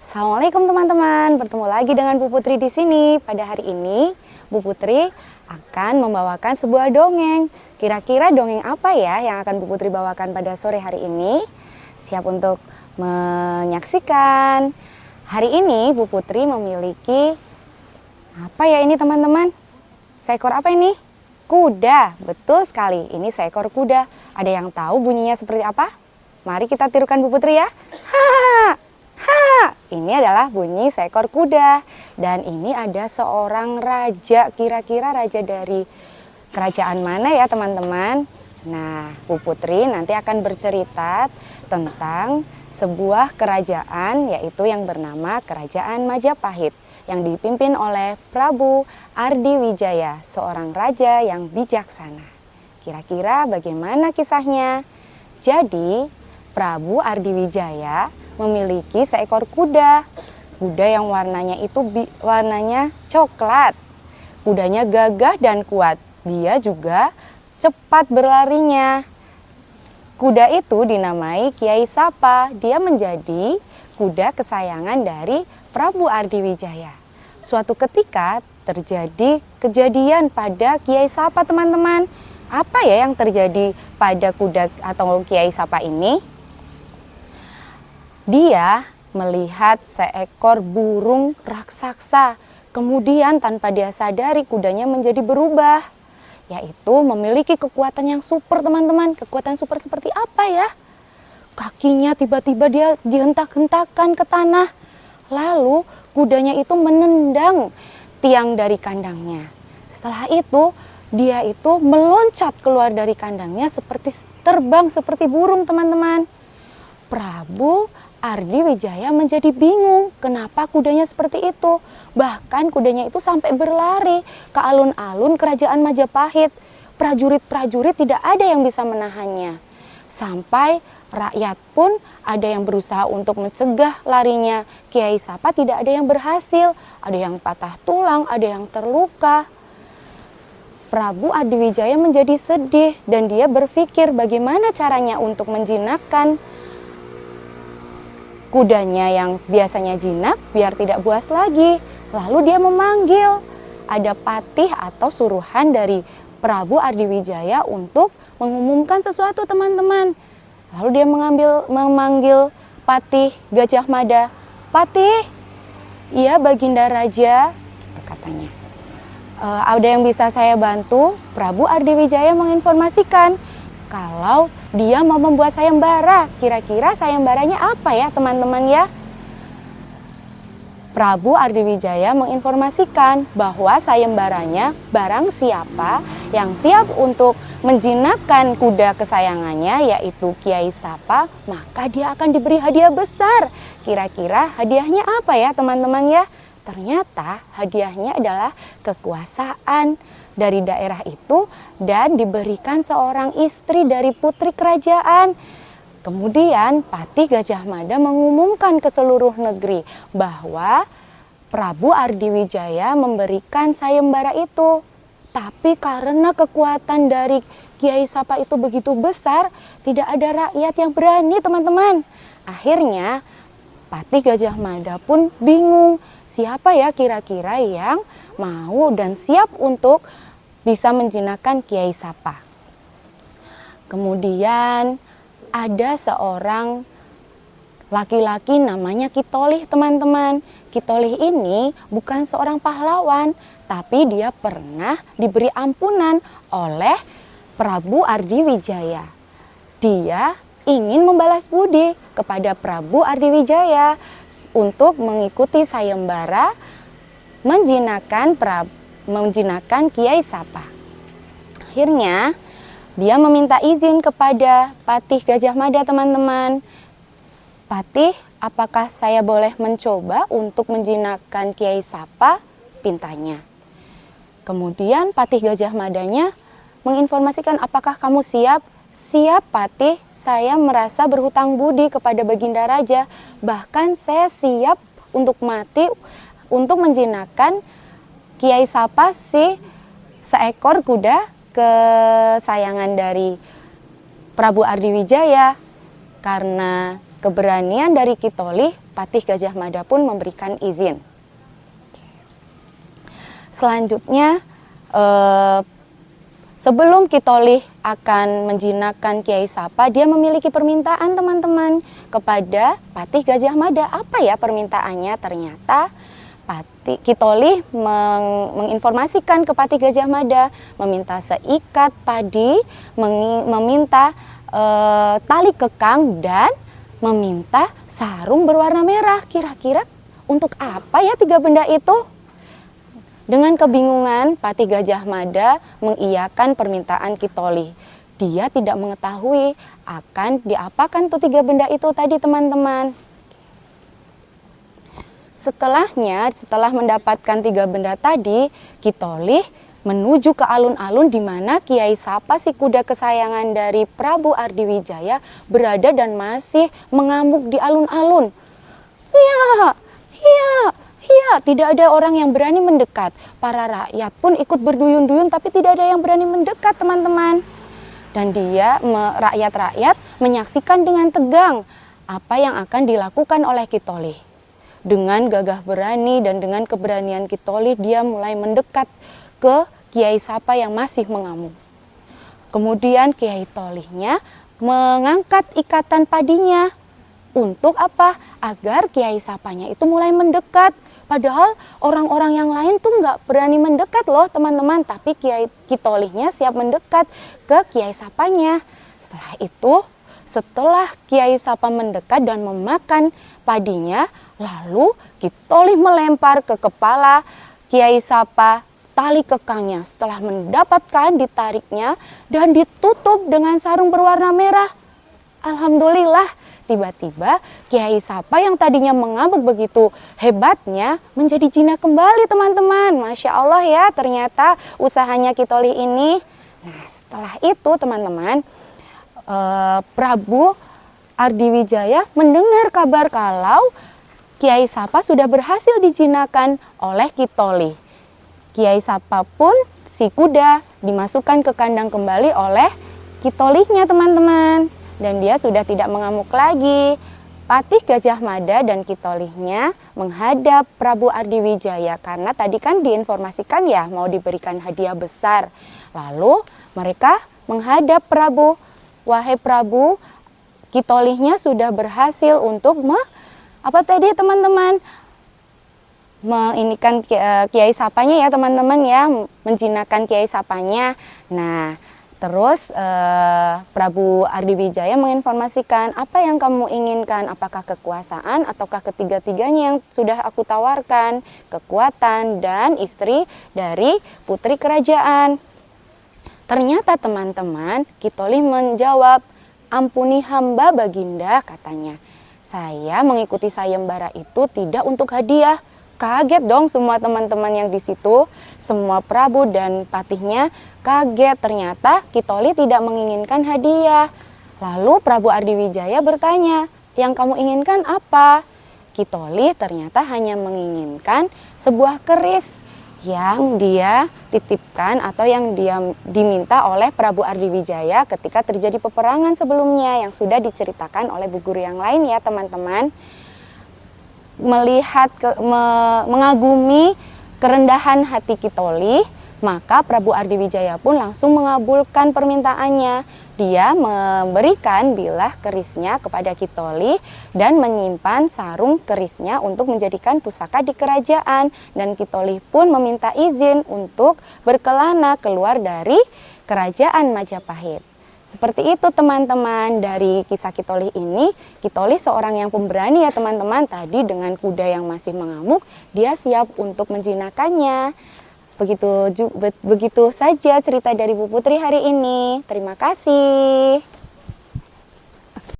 Assalamualaikum teman-teman, bertemu lagi dengan Bu Putri di sini. Pada hari ini, Bu Putri akan membawakan sebuah dongeng. Kira-kira dongeng apa ya yang akan Bu Putri bawakan pada sore hari ini? Siap untuk menyaksikan. Hari ini Bu Putri memiliki apa ya ini teman-teman? Seekor apa ini? Kuda, betul sekali. Ini seekor kuda. Ada yang tahu bunyinya seperti apa? Mari kita tirukan Bu Putri ya. Ha! Ha, ini adalah bunyi seekor kuda. Dan ini ada seorang raja, kira-kira raja dari kerajaan mana ya teman-teman? Nah, Bu Putri nanti akan bercerita tentang sebuah kerajaan, yaitu yang bernama Kerajaan Majapahit, yang dipimpin oleh Prabu Ardiwijaya, seorang raja yang bijaksana. Kira-kira bagaimana kisahnya? Jadi, Prabu Ardiwijaya memiliki seekor kuda. Kuda yang warnanya itu warnanya coklat. Kudanya gagah dan kuat. Dia juga cepat berlarinya. Kuda itu dinamai Kiai Sapa. Dia menjadi kuda kesayangan dari Prabu Ardiwijaya. Suatu ketika terjadi kejadian pada Kiai Sapa, teman-teman. Apa ya yang terjadi pada kuda atau Kiai Sapa ini? Dia melihat seekor burung raksasa. Kemudian tanpa dia sadari kudanya menjadi berubah. Yaitu memiliki kekuatan yang super, teman-teman. Kekuatan super seperti apa ya? Kakinya tiba-tiba dia dihentak-hentakan ke tanah. Lalu kudanya itu menendang tiang dari kandangnya. Setelah itu dia itu meloncat keluar dari kandangnya seperti terbang seperti burung, teman-teman. Prabu Ardiwijaya menjadi bingung kenapa kudanya seperti itu. Bahkan kudanya itu sampai berlari ke alun-alun kerajaan Majapahit. Prajurit-prajurit tidak ada yang bisa menahannya. Sampai rakyat pun ada yang berusaha untuk mencegah larinya Kiai Sapa, tidak ada yang berhasil. Ada yang patah tulang, ada yang terluka. Prabu Ardiwijaya menjadi sedih dan dia berpikir bagaimana caranya untuk menjinakkan kudanya yang biasanya jinak biar tidak buas lagi. Lalu dia memanggil, ada patih atau suruhan dari Prabu Ardiwijaya untuk mengumumkan sesuatu, teman-teman. Lalu dia memanggil patih Gajah Mada. Patih, iya Baginda Raja, gitu katanya. Ada yang bisa saya bantu? Prabu Ardiwijaya menginformasikan kalau dia mau membuat sayembara. Kira-kira sayembaranya apa ya teman-teman ya? Prabu Ardiwijaya menginformasikan bahwa sayembaranya barang siapa yang siap untuk menjinakkan kuda kesayangannya, yaitu Kiai Sapa, maka dia akan diberi hadiah besar. Kira-kira hadiahnya apa ya teman-teman ya? Ternyata hadiahnya adalah kekuasaan dari daerah itu dan diberikan seorang istri dari putri kerajaan. Kemudian Patih Gajah Mada mengumumkan ke seluruh negeri bahwa Prabu Ardiwijaya memberikan sayembara itu. Tapi karena kekuatan dari Kiai Sapa itu begitu besar, tidak ada rakyat yang berani, teman-teman. Akhirnya Patih Gajah Mada pun bingung, siapa ya kira-kira yang mau dan siap untuk bisa menjinakkan Kiai Sapa. Kemudian ada seorang laki-laki namanya Kitolih, teman-teman. Kitolih ini bukan seorang pahlawan, tapi dia pernah diberi ampunan oleh Prabu Ardiwijaya. Dia ingin membalas budi kepada Prabu Ardiwijaya untuk mengikuti sayembara menjinakkan Kiai Sapa. Akhirnya dia meminta izin kepada Patih Gajah Mada, teman-teman. Patih, apakah saya boleh mencoba untuk menjinakkan Kiai Sapa? Pintanya. Kemudian Patih Gajah Madanya menginformasikan, apakah kamu siap? Siap Patih, saya merasa berhutang budi kepada Baginda Raja. Bahkan saya siap untuk mati untuk menjinakkan Kiai Sapa, si seekor kuda kesayangan dari Prabu Ardiwijaya. Karena keberanian dari Kitolih, Patih Gajah Mada pun memberikan izin. Selanjutnya, sebelum Kitolih akan menjinakkan Kiai Sapa, dia memiliki permintaan teman-teman kepada Patih Gajah Mada. Apa ya permintaannya? Ternyata Kitolih menginformasikan ke Patih Gajah Mada, meminta seikat padi, meminta tali kekang, dan meminta sarung berwarna merah. Kira-kira untuk apa ya 3 benda itu? Dengan kebingungan, Patih Gajah Mada mengiyakan permintaan Kitolih. Dia tidak mengetahui akan diapakan tuh 3 benda itu tadi, teman-teman. Setelah mendapatkan 3 benda tadi, Kitolih menuju ke alun-alun di mana Kiai Sapa, si kuda kesayangan dari Prabu Ardiwijaya, berada dan masih mengamuk di alun-alun. Ya, tidak ada orang yang berani mendekat. Para rakyat pun ikut berduyun-duyun, tapi tidak ada yang berani mendekat, teman-teman. Dan rakyat-rakyat menyaksikan dengan tegang apa yang akan dilakukan oleh Kitolih. Dengan gagah berani dan dengan keberanian Kitolih, dia mulai mendekat ke Kiai Sapa yang masih mengamuk. Kemudian Kiai Tolihnya mengangkat ikatan padinya. Untuk apa? Agar Kiai Sapanya itu mulai mendekat. Padahal orang-orang yang lain tuh nggak berani mendekat loh, teman-teman. Tapi Kitolihnya siap mendekat ke Kiai Sapanya. Setelah Kiai Sapa mendekat dan memakan padinya, lalu Kitolih melempar ke kepala Kiai Sapa tali kekangnya. Setelah mendapatkan, ditariknya dan ditutup dengan sarung berwarna merah. Alhamdulillah, tiba-tiba Kiai Sapa yang tadinya mengamuk begitu hebatnya menjadi jinak kembali, teman-teman. Masya Allah ya, ternyata usahanya Kitolih ini. Nah, setelah itu teman-teman, Prabu Ardiwijaya mendengar kabar kalau Kiai Sapa sudah berhasil dijinakan oleh Kitolih. Kiai Sapa pun, si kuda, dimasukkan ke kandang kembali oleh Kitolihnya, teman-teman. Dan dia sudah tidak mengamuk lagi. Patih Gajah Mada dan Kitolihnya menghadap Prabu Ardiwijaya karena tadi kan diinformasikan ya mau diberikan hadiah besar. Lalu mereka menghadap Prabu. Wahai Prabu, Kitolihnya sudah berhasil untuk teman-teman? Menginikan Kiai Sapanya ya, teman-teman ya, menjinakkan Kiai Sapanya. Nah, terus Prabu Ardiwijaya menginformasikan, apa yang kamu inginkan? Apakah kekuasaan ataukah ketiga-tiganya yang sudah aku tawarkan? Kekuatan dan istri dari putri kerajaan. Ternyata teman-teman, Kitolih menjawab, ampuni hamba Baginda, katanya. Saya mengikuti sayembara itu tidak untuk hadiah. Kaget dong semua teman-teman yang di situ, semua Prabu dan Patihnya kaget. Ternyata Kitolih tidak menginginkan hadiah. Lalu Prabu Ardiwijaya bertanya, yang kamu inginkan apa? Kitolih ternyata hanya menginginkan sebuah keris yang dia titipkan atau yang dia diminta oleh Prabu Ardiwijaya ketika terjadi peperangan sebelumnya yang sudah diceritakan oleh bu guru yang lain ya, teman-teman. Melihat mengagumi kerendahan hati Kitolih, maka Prabu Ardiwijaya pun langsung mengabulkan permintaannya. Dia memberikan bilah kerisnya kepada Kitolih dan menyimpan sarung kerisnya untuk menjadikan pusaka di kerajaan. Dan Kitolih pun meminta izin untuk berkelana keluar dari kerajaan Majapahit. Seperti itu teman-teman, dari kisah Kitolih ini. Kitolih seorang yang pemberani ya teman-teman. Tadi dengan kuda yang masih mengamuk, dia siap untuk menjinakannya. Begitu saja cerita dari Bu Putri hari ini. Terima kasih.